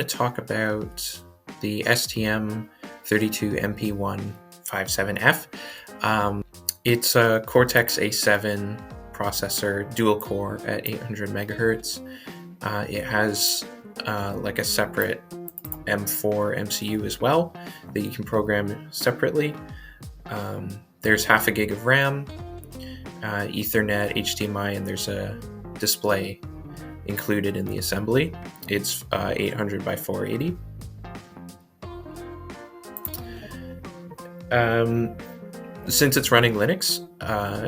talk about the STM32MP157F. It's a Cortex A7 processor, dual core at 800 megahertz. It has like a separate M4 MCU as well that you can program separately. There's half a gig of RAM, Ethernet, HDMI, and there's a display included in the assembly. It's 800 by 480. Since it's running Linux,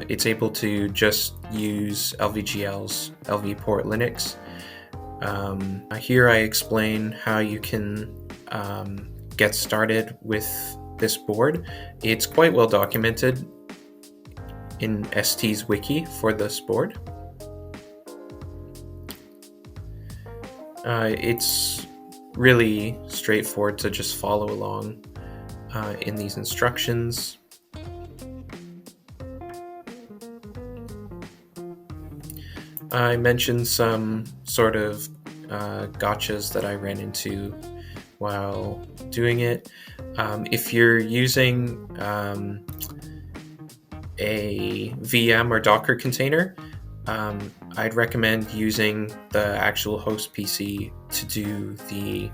it's able to just use LVGL's LV port Linux. Here I explain how you can get started with this board. It's quite well documented in ST's wiki for this board. It's really straightforward to just follow along in these instructions. I mentioned some sort of gotchas that I ran into while doing it. If you're using a VM or Docker container, I'd recommend using the actual host PC to do the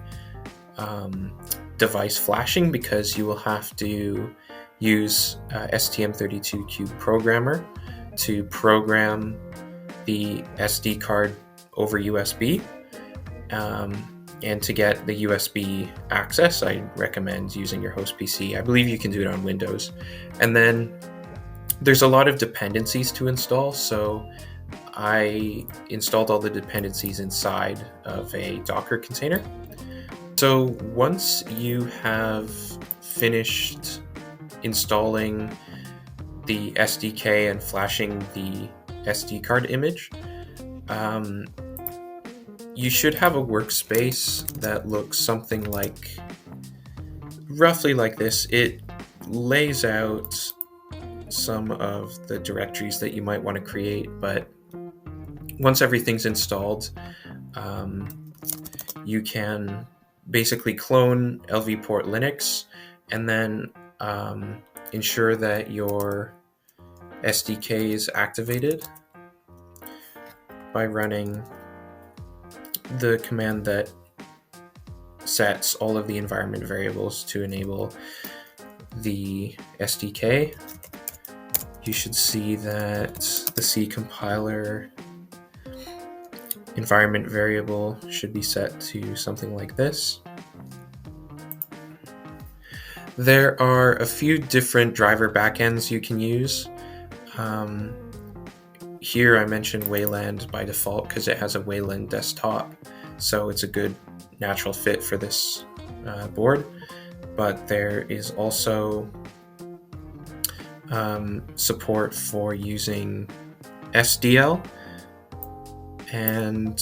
device flashing, because you will have to use STM32 programmer to program the SD card over USB. And to get the USB access, I recommend using your host PC. I believe you can do it on Windows. And then there's a lot of dependencies to install, so I installed all the dependencies inside of a Docker container. So once you have finished installing the SDK and flashing the SD card image, you should have a workspace that looks something like, roughly like this. It lays out some of the directories that you might want to create, but once everything's installed, you can basically clone LV port Linux and then ensure that your SDK is activated by running the command that sets all of the environment variables to enable the SDK. You should see that the C compiler environment variable should be set to something like this. There are a few different driver backends you can use. Here I mentioned Wayland by default because it has a Wayland desktop, so it's a good natural fit for this board. But there is also support for using SDL, and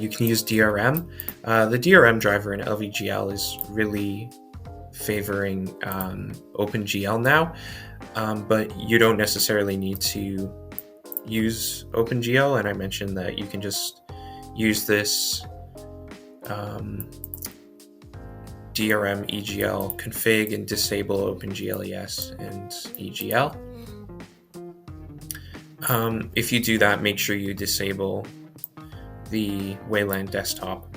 you can use DRM. The DRM driver in LVGL is really favoring OpenGL now, but you don't necessarily need to use OpenGL, and I mentioned that you can just use this DRM EGL config and disable OpenGLES and EGL. If you do that, make sure you disable the Wayland desktop.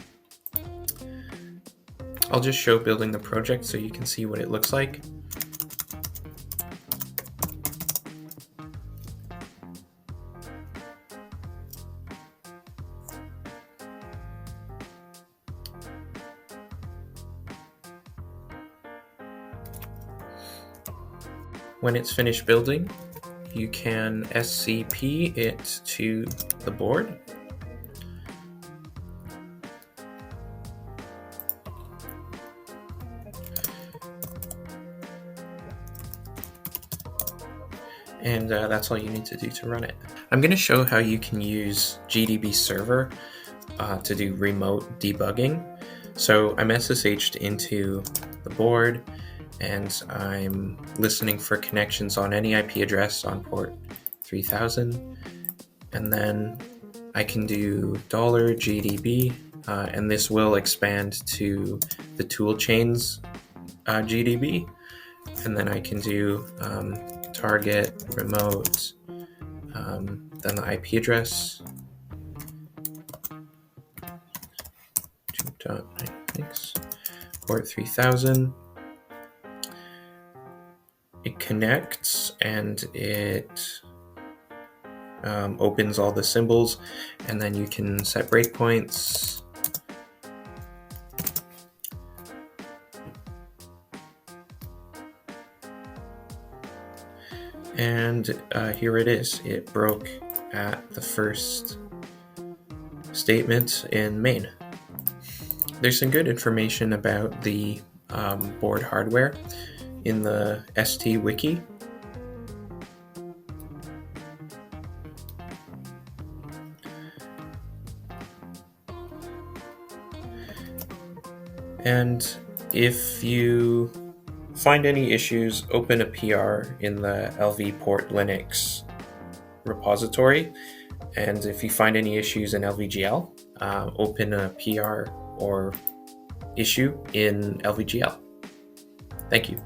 I'll just show building the project so you can see what it looks like. When it's finished building, you can SCP it to the board. And that's all you need to do to run it. I'm going to show how you can use GDB server to do remote debugging. So I'm SSH'd into the board, and I'm listening for connections on any IP address on port 3000, and then I can do $GDB and this will expand to the toolchains GDB, and then I can do target remote, then the IP address 2.96 port 3000. It connects and it opens all the symbols, and then you can set breakpoints. And here it is. It broke at the first statement in main. There's some good information about the board hardware in the ST wiki. And if you find any issues, open a PR in the LV Port Linux repository. And if you find any issues in LVGL, open a PR or issue in LVGL. Thank you.